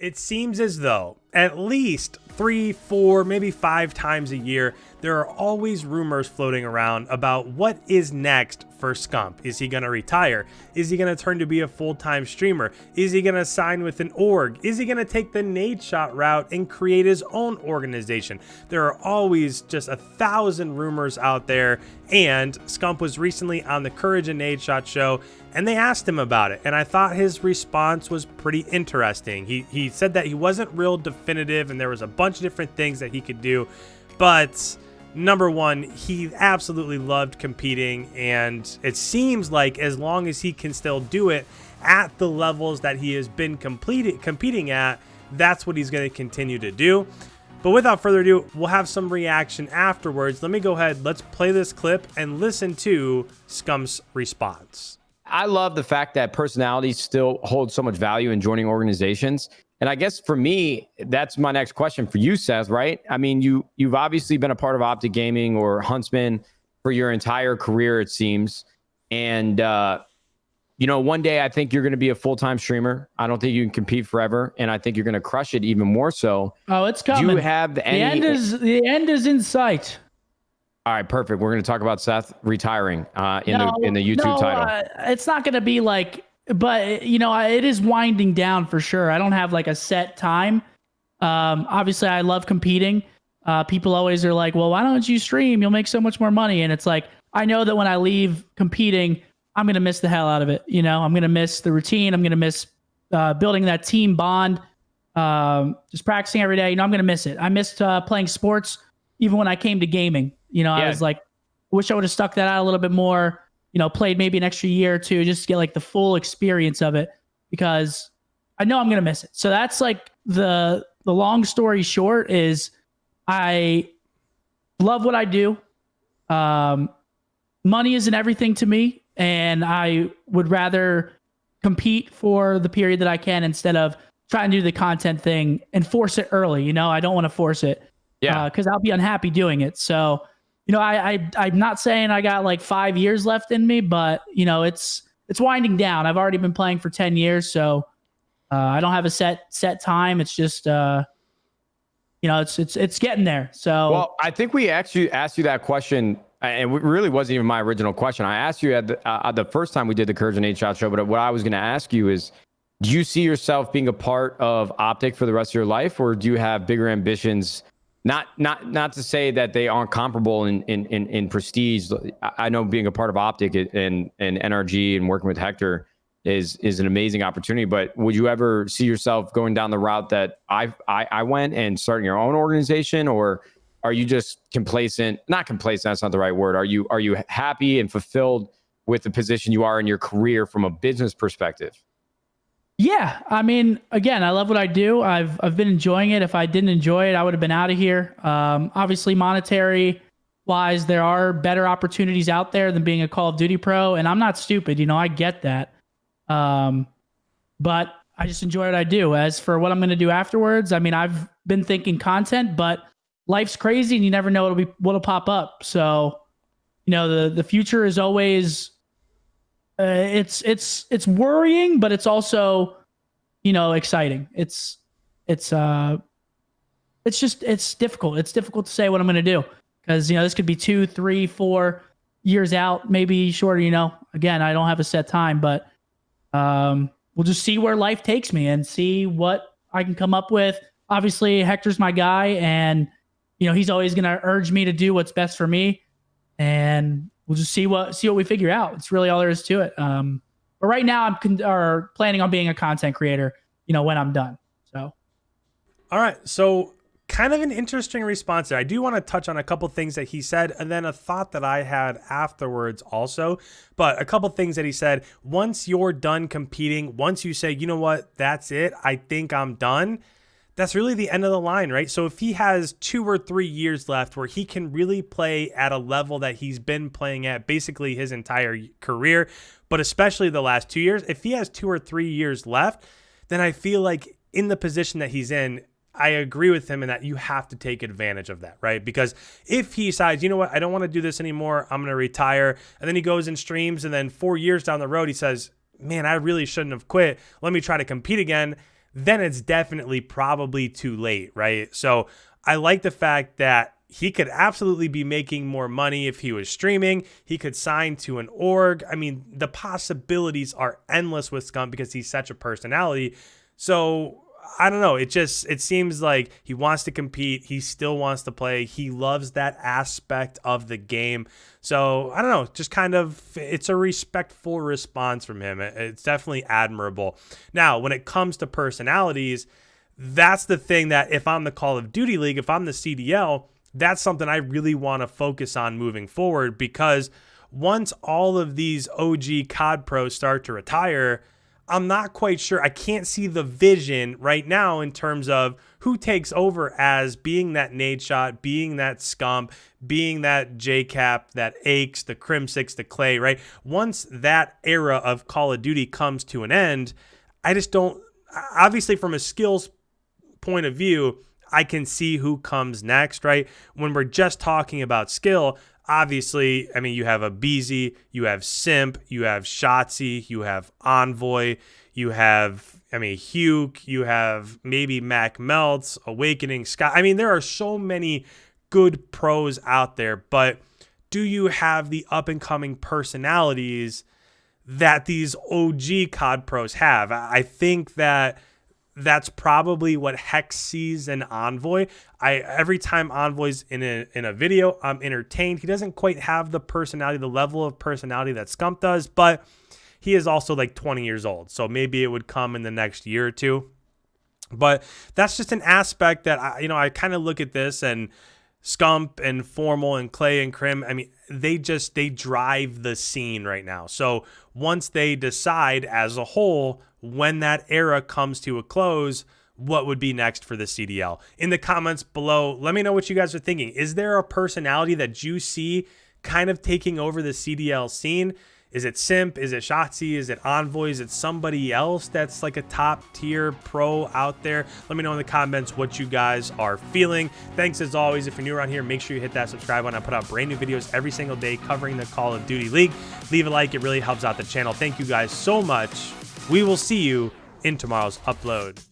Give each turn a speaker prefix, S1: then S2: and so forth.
S1: It seems as though at least 3, 4, maybe 5 times a year, there are always rumors floating around about what is next for Scump. Is he going to retire? Is he going to turn to be a full-time streamer? Is he going to sign with an org? Is he going to take the NADESHOT route and create his own organization? There are always just 1,000 rumors out there, and Scump was recently on the Courage and NADESHOT show, and they asked him about it, and I thought his response was pretty interesting. He said that he wasn't real definitive, and there was a bunch of different things that he could do, but number one, he absolutely loved competing, and it seems like as long as he can still do it at the levels that he has been competing at, that's what he's going to continue to do. But without further ado, we'll have some reaction afterwards. Let me go ahead, let's play this clip and listen to Scump's response.
S2: I love the fact that personalities still hold so much value in joining organizations. And I guess for me, that's my next question for you, Seth, right? I mean, you've obviously been a part of Optic Gaming or Huntsman for your entire career, it seems. And, one day I think you're going to be a full-time streamer. I don't think you can compete forever. And I think you're going to crush it even more so.
S3: Oh, it's coming.
S2: Do you have
S3: the end is in sight.
S2: All right, perfect. We're going to talk about Seth retiring in the YouTube title.
S3: It's not going to be like, but it is winding down for sure. I don't have like a set time. Obviously, I love competing. People always are like, well, why don't you stream? You'll make so much more money. And it's like, I know that when I leave competing, I'm going to miss the hell out of it. I'm going to miss the routine. I'm going to miss building that team bond, just practicing every day. I'm going to miss it. I missed playing sports even when I came to gaming. I was like, wish I would have stuck that out a little bit more, played maybe an extra year or two just to get like the full experience of it, because I know I'm going to miss it. So that's like the long story short is I love what I do. Money isn't everything to me, and I would rather compete for the period that I can instead of trying to do the content thing and force it early. I don't want to force it. Yeah. Because I'll be unhappy doing it. So, I'm not saying I got like 5 years left in me, but it's winding down. I've already been playing for 10 years, so I don't have a set time. It's just it's getting there. So
S2: well, I think we actually asked you that question, and it really wasn't even my original question. I asked you at the first time we did the Courage and NADESHOT show, but what I was going to ask you is, do you see yourself being a part of Optic for the rest of your life, or do you have bigger ambitions? Not to say that they aren't comparable in prestige. I know being a part of Optic and NRG and working with Hector is an amazing opportunity. But would you ever see yourself going down the route that I went and starting your own organization, or are you just complacent? Not complacent. That's not the right word. Are you happy and fulfilled with the position you are in your career from a business perspective?
S3: Yeah, I mean, again, I love what I do. I've been enjoying it. If I didn't enjoy it, I would have been out of here. Obviously, monetary wise, there are better opportunities out there than being a Call of Duty pro, and I'm not stupid. I get that. But I just enjoy what I do. As for what I'm going to do afterwards, I mean, I've been thinking content, but life's crazy, and you never know what'll pop up. So, the future is always. It's worrying, but it's also, exciting. It's difficult. It's difficult to say what I'm going to do because, this could be 2, 3, 4 years out, maybe shorter, again, I don't have a set time, but, we'll just see where life takes me and see what I can come up with. Obviously Hector's my guy, and, he's always going to urge me to do what's best for me, and we'll just see what we figure out. It's really all there is to it. But right now I'm planning on being a content creator, when I'm done. So.
S1: All right. So kind of an interesting response there. I do want to touch on a couple things that he said, and then a thought that I had afterwards also. But a couple things that he said, once you're done competing, once you say, you know what, that's it, I think I'm done, that's really the end of the line, right? So if he has 2 or 3 years left where he can really play at a level that he's been playing at basically his entire career, but especially the last 2 years, if he has 2 or 3 years left, then I feel like in the position that he's in, I agree with him in that you have to take advantage of that, right? Because if he decides, you know what, I don't want to do this anymore, I'm going to retire, and then he goes and streams, and then 4 years down the road, he says, man, I really shouldn't have quit. Let me try to compete again. then it's definitely probably too late, right? So I like the fact that he could absolutely be making more money if he was streaming. He could sign to an org. I mean, the possibilities are endless with Scump because he's such a personality. So I don't know. It seems like he wants to compete. He still wants to play. He loves that aspect of the game. So I don't know, just kind of, it's a respectful response from him. It's definitely admirable. Now, when it comes to personalities, that's the thing that if I'm the Call of Duty League, if I'm the CDL, that's something I really want to focus on moving forward, because once all of these OG COD pros start to retire, I'm not quite sure. I can't see the vision right now in terms of who takes over as being that NADESHOT, being that Scump, being that JCap, that Aches, the Crim6, the Clay, right? Once that era of Call of Duty comes to an end, I just don't, obviously from a skills point of view, I can see who comes next, right? When we're just talking about skill, obviously, I mean, you have a Beezy, you have Simp, you have Shotzzy, you have Envoy, you have, I mean, Huke, you have maybe Mac Melts, Awakening, Scott. I mean, there are so many good pros out there, but do you have the up-and-coming personalities that these OG COD pros have? I think that's probably what Hex sees in Envoy. Every time Envoy's in a video, I'm entertained. He doesn't quite have the personality, the level of personality that Scump does, but he is also like 20 years old. So maybe it would come in the next year or two. But that's just an aspect that I kind of look at this, and Scump and Formal and Clay and Crim, I mean, they drive the scene right now. So once they decide as a whole, when that era comes to a close, what would be next for the CDL? In the comments below, let me know what you guys are thinking. Is there a personality that you see kind of taking over the CDL scene? Is it Simp? Is it Shotzzy? Is it Envoy? Is it somebody else that's like a top tier pro out there? Let me know in the comments what you guys are feeling. Thanks as always. If you're new around here, make sure you hit that subscribe button. I put out brand new videos every single day covering the Call of Duty League. Leave a like. It really helps out the channel. Thank you guys so much. We will see you in tomorrow's upload.